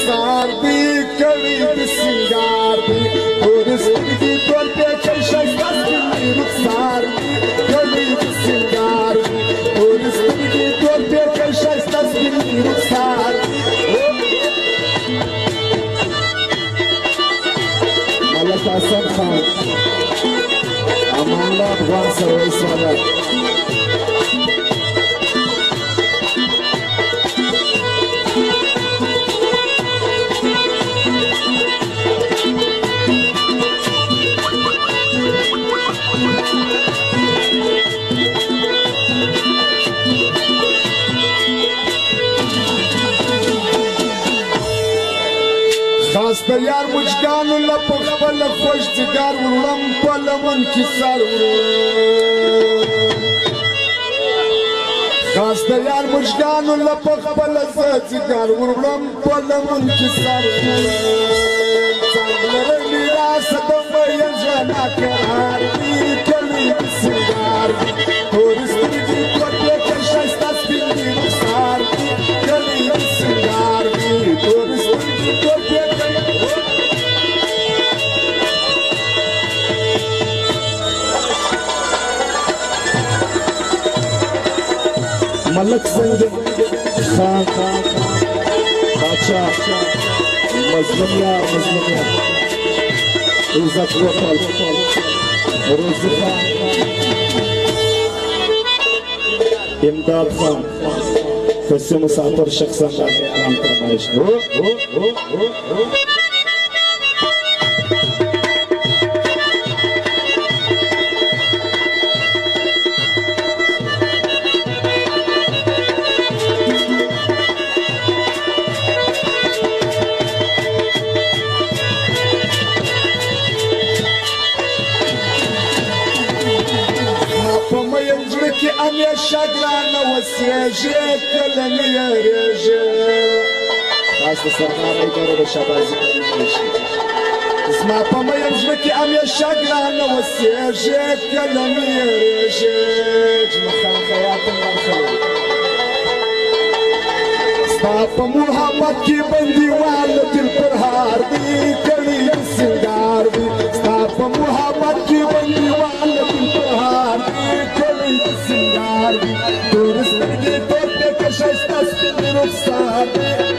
رخسار دی کړي د سنگار دی ورستګي تور په چشمه سپینې رخسار دی کړي د سنگار دی ورستګي تور په چشمه سپینې رخسار ملک حسن خان امان الله افغان سره سره خاص د یار مجګانو لپه خپل خوش ځګار ورلم په لمن کې سر خاص د یار مجګانو لپه خپل ځګار ورلم په لمن کې سر څنګه لري راس د مې جنا قرار دي کلی سنگار ورستګي کوټه کې شایسته سپینې رخسار کلی سنگار دي ورستګي کوټه ملک سنگ خان بادشاہ مظلومیہ عزت وطن روزی خان امداد خان کسی مسافر شخصا اعلان فرمائش همیشه ګرانه وسیږي کله مې یریږي خاص د سرکار اداره د شابازي زما په مین زړه کې همیشه ګرانه وسیږي کله مې یریږي جمخان خیاطم برخلي ستا په محبت کې بندیوان دل پر هار دی کړي د سنگار دی ستا په محبت کې بندیوان دل پر هار دی کړي Turistler gibi toprak aşağısta spinner of star